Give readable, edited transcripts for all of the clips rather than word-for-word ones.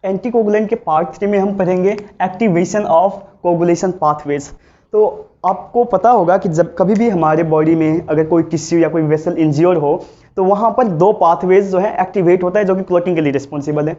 Anticoagulant के part 3 में हम पढ़ेंगे एक्टिवेशन ऑफ कोगुलेशन पाथवेज। तो आपको पता होगा कि जब कभी भी हमारे बॉडी में अगर कोई टिश्यू या कोई वेसल इंज्योर हो तो वहाँ पर दो पाथवेज जो है एक्टिवेट होता है जो कि क्लॉटिंग के लिए रिस्पॉन्सिबल है।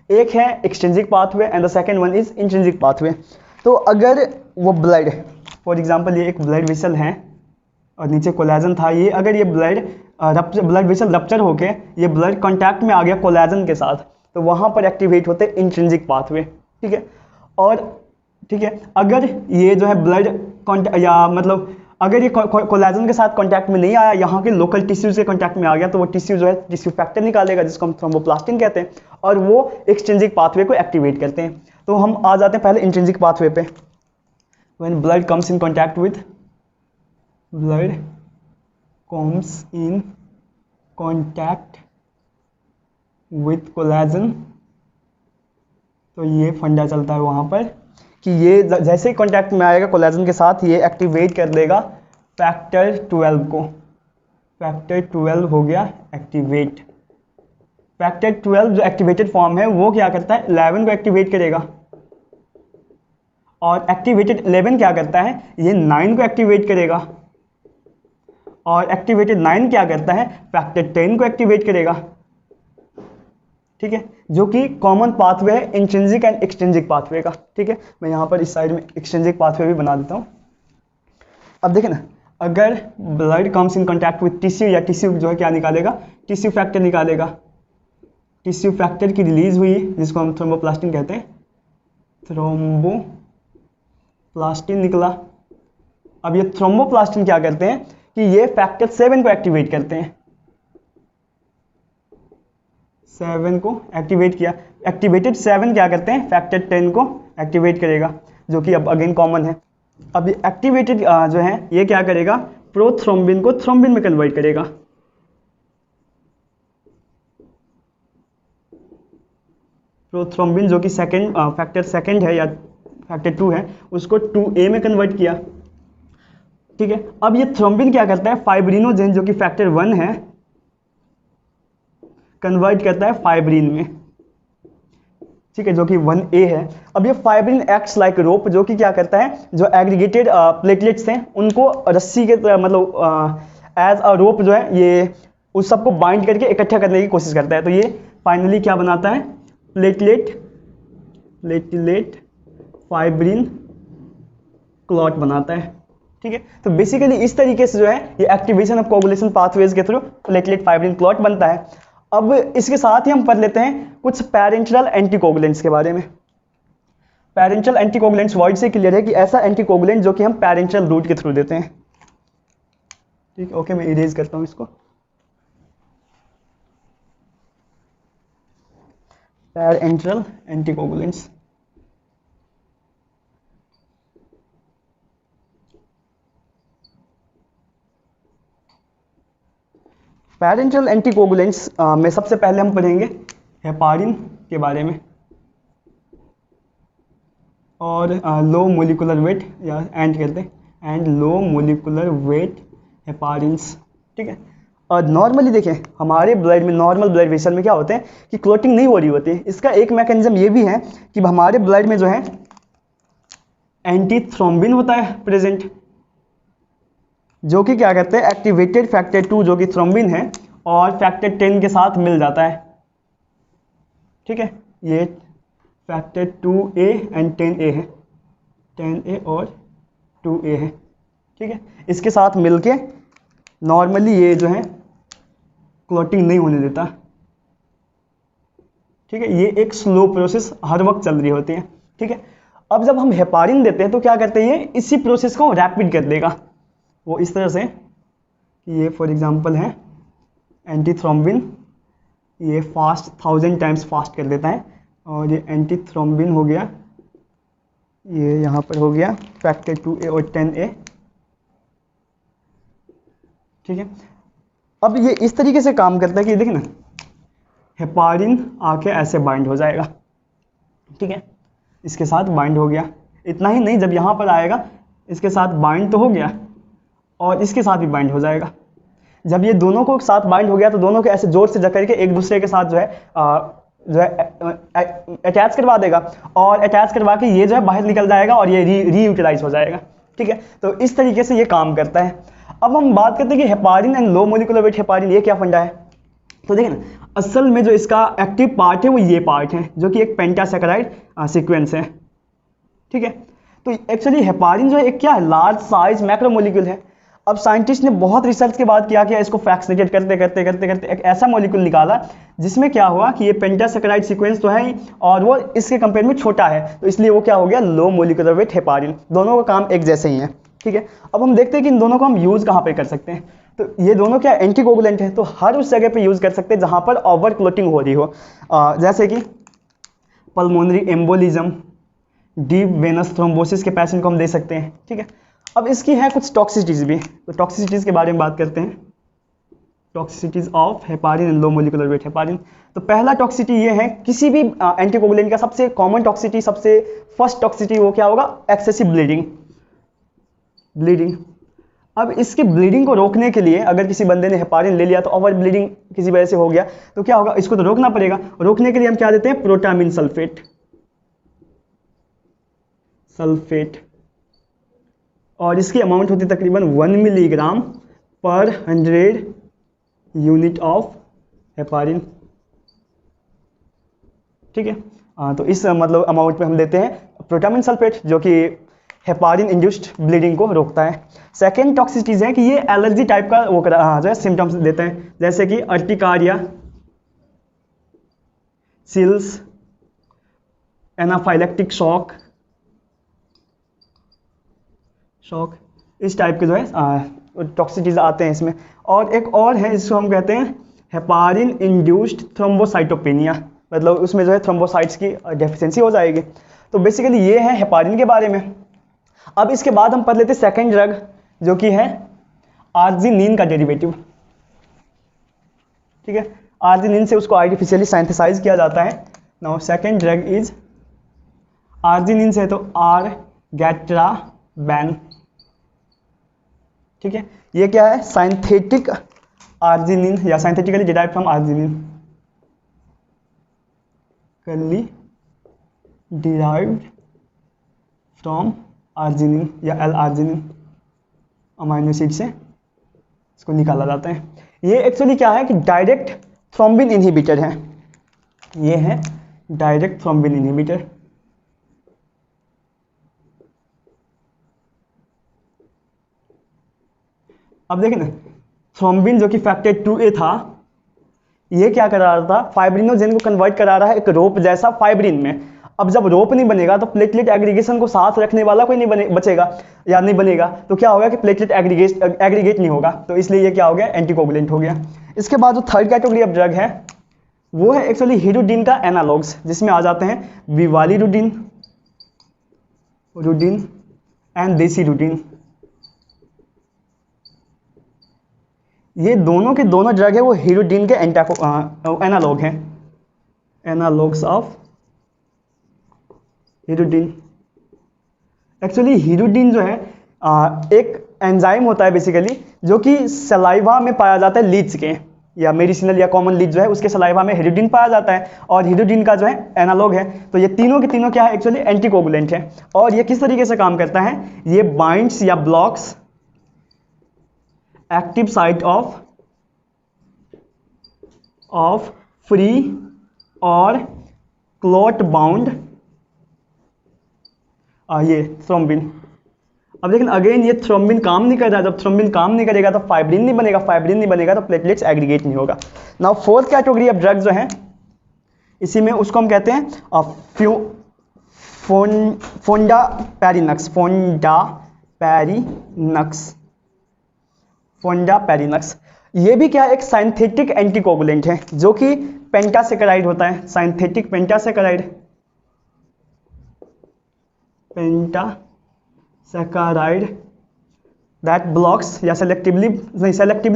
एक है extrinsic pathway and the second one is intrinsic pathway. तो अगर वो ब्लड, फॉर एग्जांपल ये एक ब्लड वेसल है और नीचे कोलेजन था, ये अगर ये ब्लड वेसल रप्चर होके ये ब्लड कांटेक्ट में आ गया कोलेजन के साथ, तो वहाँ पर एक्टिवेट होते हैं इंट्रिंसिक पाथवे। ठीक है, और ठीक है, अगर ये जो है ब्लड या मतलब अगर ये कोलेजन के साथ कांटेक्ट में नहीं आया, यहाँ के लोकल टिश्यूज के कांटेक्ट में आ गया, तो वो टिश्यू जो है टिश्यू फैक्टर निकालेगा जिसको हम थ्रोम्बोप्लास्टिन कहते हैं, और वो एक्सट्रिंसिक पाथवे को एक्टिवेट करते हैं। तो हम आ जाते हैं पहले इंट्रिंसिक पाथवे पे। When blood comes in contact with collagen, तो ये फंडा चलता है वहाँ पर कि ये जैसे ही कांटेक्ट में आएगा कोलेजन के साथ, ये एक्टिवेट कर देगा फैक्टर 12 को। फैक्टर 12 हो गया एक्टिवेट। फैक्टर 12 जो एक्टिवेटेड फॉर्म है वो क्या करता है, 11 को एक्टिवेट करेगा, और एक्टिवेटेड 11 क्या करता है, ये 9 को एक्टिवेट करेगा, और एक्टिवेटेड 9 क्या करता है, फैक्टर 10 को एक्टिवेट करेगा। ठीक है, जो कि कॉमन पाथवे है इंट्रिंसिक एंड एक्सट्रिंसिक पाथवे का। ठीक है, मैं यहाँ पर इस साइड में एक्सट्रिंसिक पाथवे भी बना देता हूँ। अब देखें ना, अगर blood comes in contact with tissue, या टिश्यू जो है क्या निकालेगा, टिश्यू फैक्टर निकालेगा। टिश्यू फैक्टर की रिलीज हुई जिसको हम थ्रोम्बोप्लास्टिन कहते हैं, थ्रोम्बोप्लास्टिन निकला। अब ये थ्रोम्बोप्लास्टिन क्या करते हैं कि ये फैक्टर 7 को एक्टिवेट करते हैं। 7 को एक्टिवेट किया, एक्टिवेटेड 7 क्या करते हैं, फैक्टर 10 को एक्टिवेट करेगा, जो कि अब अगेन कॉमन है। अब ये एक्टिवेटेड जो है ये क्या करेगा, प्रोथ्रोम्बिन को थ्रोम्बिन में कन्वर्ट करेगा। प्रोथ्रोम्बिन जो कि फैक्टर सेकंड है या फैक्टर 2 है, उसको 2A में कन्वर्ट किया। ठीक है, अब ये थ्रोम्बिन क्या करता है, फाइब्रिनोजेन जो कि फैक्टर 1 है, कन्वर्ट करता है फाइब्रिन में। ठीक है, जो कि 1A है। अब ये फाइब्रिन एक्ट्स लाइक रोप, जो कि क्या करता है, जो एग्रीगेटेड प्लेटलेट्स हैं उनको रस्सी के मतलब एज अ रोप जो है ये उस सबको बाइंड करके इकट्ठा करने की कोशिश करता है। तो ये फाइनली क्या बनाता है, प्लेटलेट फाइब्रिन क्लॉट बनाता है। ठीक है, तो बेसिकली इस तरीके से जो है ये एक्टिवेशन ऑफ कोगुलेशन पाथवेज के थ्रू प्लेटलेट फाइब्रिन क्लॉट बनता है। अब इसके साथ ही हम पढ़ लेते हैं कुछ पैरेंटरल एंटीकोगुलेंट्स के बारे में। पैरेंटरल एंटीकोगुलेंट्स वर्ड से क्लियर है कि ऐसा एंटीकोगुलेंट जो कि हम पैरेंटरल रूट के थ्रू देते हैं। ठीक है, ओके, मैं इरेज करता हूं इसको। पैरेंटरल एंटीकोगुलेंट्स, पैरेंटरल एंटीकोगुलेंट्स में सबसे पहले हम पढ़ेंगे हेपारिन के बारे में, और लो मोलिकुलर वेट या एंड कहते हैं, एंड लो मोलिकुलर वेट हेपारिन्स। ठीक है, और नॉर्मली देखें हमारे ब्लड में, नॉर्मल ब्लड वेसल में क्या होते हैं कि क्लॉटिंग नहीं हो रही होती है। इसका एक मैकेनिज्म ये भी है कि हमारे ब्लड में जो है एंटी थ्रोम्बिन होता है प्रेजेंट, जो कि क्या करते हैं, एक्टिवेटेड फैक्टर 2 जो कि थ्रोम्बिन है और फैक्टर 10 के साथ मिल जाता है। ठीक है, ये फैक्टर 2A एंड 10A है, 10A और 2A है। ठीक है, इसके साथ मिलके नॉर्मली ये जो है क्लॉटिंग नहीं होने देता। ठीक है, ये एक स्लो प्रोसेस हर वक्त चल रही होती है। ठीक है, अब जब हम हेपारिन देते हैं तो क्या करते हैं, ये इसी प्रोसेस को रैपिड कर देगा। वो इस तरह से, ये फॉर एग्जांपल है एंटी थ्रोम्बिन, ये फास्ट 1000 टाइम्स फास्ट कर देता है, और ये एंटी थ्रोम्बिन हो गया, ये यहाँ पर हो गया फैक्टर 2A और 10A। ठीक है, अब ये इस तरीके से काम करता है कि देखिए ना, हेपारिन आके ऐसे बाइंड हो जाएगा। ठीक है, इसके साथ बाइंड हो गया। इतना ही नहीं, जब यहाँ पर आएगा इसके साथ बाइंड तो हो गया और इसके साथ भी बाइंड हो जाएगा। जब ये दोनों को साथ बाइंड हो गया तो दोनों को ऐसे जोर से जकड़ के एक दूसरे के साथ जो है जो है अटैच करवा देगा, और अटैच करवा के ये जो है बाहर निकल जाएगा और ये रीयूटिलाइज हो जाएगा। ठीक है, तो इस तरीके से ये काम करता है। अब हम बात करते हैं कि heparin and low molecular weight heparin, ये क्या फंडा है। तो देखिए ना, असल में जो इसका एक्टिव पार्ट है वो ये पार्ट है, जो कि एक पेंटासेकेराइड सीक्वेंस है। ठीक है, तो एक्चुअली हेपारिन जो है एक क्या है, लार्ज साइज मैक्रोमोलिक्यूल है। अब साइंटिस्ट ने बहुत रिसर्च के बाद क्या किया, इसको फ्रैक्शनेटेड करते करते करते करते एक ऐसा मॉलिक्यूल निकाला जिसमें क्या हुआ कि ये पेंटासेकेराइड सीक्वेंस तो है ही, और वो इसके कंपेयर में छोटा है, तो इसलिए वो क्या हो गया, लो मोलिकुलर वेट हेपारिन। दोनों का काम एक जैसे ही है। ठीक है, अब हम देखते हैं कि इन दोनों को हम यूज़ कहाँ पे कर सकते हैं। तो ये दोनों क्या एंटीकोगुलेंट है, तो हर उस जगह पे यूज़ कर सकते हैं जहाँ पर ओवर क्लोटिंग हो रही हो, जैसे कि pulmonary embolism, deep venous thrombosis के पेशेंट को हम दे सकते हैं। ठीक है, अब इसकी है कुछ टॉक्सिसिटीज़ भी, तो टॉक्सिसिटीज़ के बारे में बात करते हैं। Toxicities of heparin and low molecular weight heparin. तो पहला टॉक्सिसिटी ये है, किसी भी एंटीकोगुलेंट का सबसे कॉमन टॉक्सिसिटी, सबसे फर्स्ट टॉक्सिसिटी वो क्या होगा, एक्सेसिव ब्लीडिंग। ब्लीडिंग, अब इसकी ब्लीडिंग को रोकने के लिए अगर किसी बंदे ने हेपारिन ले लिया तो ओवर ब्लीडिंग किसी वजह से हो गया, तो क्या होगा, इसको तो रोकना पड़ेगा। रोकने के लिए हम क्या देते हैं, प्रोटामिन सल्फेट। और इसकी अमाउंट होती है तकरीबन 1 मिलीग्राम पर 100 यूनिट ऑफ हेपारिन। ठीक है, तो इस मतलब अमाउंट में हम देते हैं प्रोटामिन सल्फेट, जो कि हेपारिन इंड्यूस्ड ब्लीडिंग को रोकता है। सेकेंड टॉक्सिसिटीज है कि ये एलर्जी टाइप का वो जो है सिम्टम्स देते हैं, जैसे कि अर्टिकारिया, सिल्स, एनाफाइलेक्टिक शॉक, इस टाइप के जो है टॉक्सिसिटीज आते हैं इसमें। और एक और है, इसको हम कहते हैं हेपारिन इंड्यूस्ड थ्रोम्बोसाइटोपेनिया, मतलब उसमें जो है थ्रोम्बोसाइट्स की डेफिशिएंसी हो जाएगी। तो बेसिकली ये है हेपारिन के बारे में। अब इसके बाद हम पढ़ लेते हैं सेकेंड ड्रग, जो कि है आर्जिनिन का डेरिवेटिव। ठीक है, आर्जिनिन से उसको आर्टिफिशियली साइंथेसाइज किया जाता है। Now second drug is arginine से, तो आर्गेट्राबैन। ठीक है, ये क्या है, साइंथेटिक आर्जिनिन या synthetically derived from arginine, derived from arginine या एल आर्जिनिन अमाइनो एसिड से इसको निकाला जाता है। ये एक्चुअली क्या है कि डायरेक्ट थ्रोम्बिन इनहिबिटर है। ये है डायरेक्ट थ्रोम्बिन इनहिबिटर। अब देखें ना, थ्रोम्बिन जो कि फैक्टर 2A था, ये क्या करा रहा था, फाइब्रिनोजेन को कन्वर्ट करा रहा है एक रोप जैसा फाइब्रिन में। अब जब रोप नहीं बनेगा तो प्लेटलेट एग्रीगेशन को साथ रखने वाला कोई नहीं बचेगा या नहीं बनेगा, तो क्या होगा कि प्लेटलेट एग्रीगेट नहीं होगा, तो इसलिए ये क्या हो गया, एंटीकोगुलेंट हो गया। इसके बाद जो थर्ड कैटेगरी ऑफ ड्रग है वो है एक्चुअली हीरोडिन का एनालॉग्स, जिसमें आ जाते हैं विवालिरुडिन, रुडिन एंड देसिरुडिन। ये दोनों के दोनों ड्रग है वो हीरोडिन के एनालॉग हैं, analogues of hirudin. Actually hirudin जो है एक एंजाइम होता है बेसिकली, जो कि सलाइवा में पाया जाता है लीच के, या मेडिसिनल या कॉमन लीच जो है उसके सलाइवा में हीरोडिन पाया जाता है, और हीरोडिन का जो है एनालॉग है। तो ये तीनों के तीनों क्या है, एक्चुअली एंटीकोगुलेंट है। और ये किस तरीके से काम करता है, ये बाइंड्स या blocks active site of free और क्लॉट बाउंड ये थ्रोम्बिन। अब लेकिन अगेन ये थ्रोम्बिन काम नहीं कर रहा, जब थ्रोम्बिन काम नहीं करेगा तो फाइब्रिन नहीं बनेगा, फाइब्रिन नहीं बनेगा तो प्लेटलेट्स एग्रीगेट नहीं होगा। Now fourth category of drug जो है, इसी में उसको हम कहते हैं फोंडापेरिनक्स। ये भी क्या एक साइंथेटिक एंटीकोगुलेंट है, जो कि पेंटासेकेराइड होता है, साइंथेटिक पेंटासेकेराइड दैट ब्लॉक्स या सेलेक्टिवली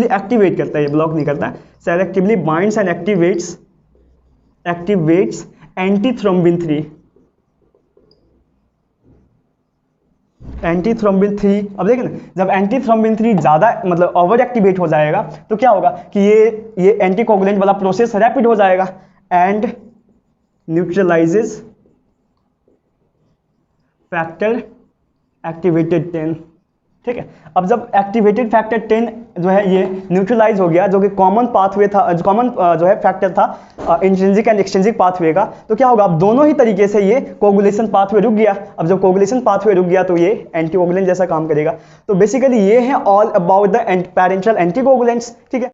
एक्टिवेट करता है, ये ब्लॉक नहीं करता है, selectively binds and activates antithrombin 3। अब देखिए ना, जब एंटीथ्रोम्बिन 3 ज़्यादा मतलब ओवर एक्टिवेट हो जाएगा तो क्या होगा कि ये एंटीकोगुलेंट वाला प्रोसेस रैपिड हो जाएगा, एंड न्यूट्रलाइजेज फैक्टर एक्टिवेटेड 10। ठीक है, अब जब एक्टिवेटेड फैक्टर 10 जो है ये न्यूट्रलाइज हो गया, जो कि कॉमन पाथवे था, कॉमन जो है फैक्टर था इंट्रिंसिक एंड एक्सट्रिंसिक पाथवे का, तो क्या होगा, अब दोनों ही तरीके से ये कोगुलेशन पाथवे रुक गया। अब जब कोगुलेशन पाथवे रुक गया तो ये एंटीकोगुलेंट जैसा काम करेगा। तो बेसिकली ये है all about the parental anticoagulants. ठीक है।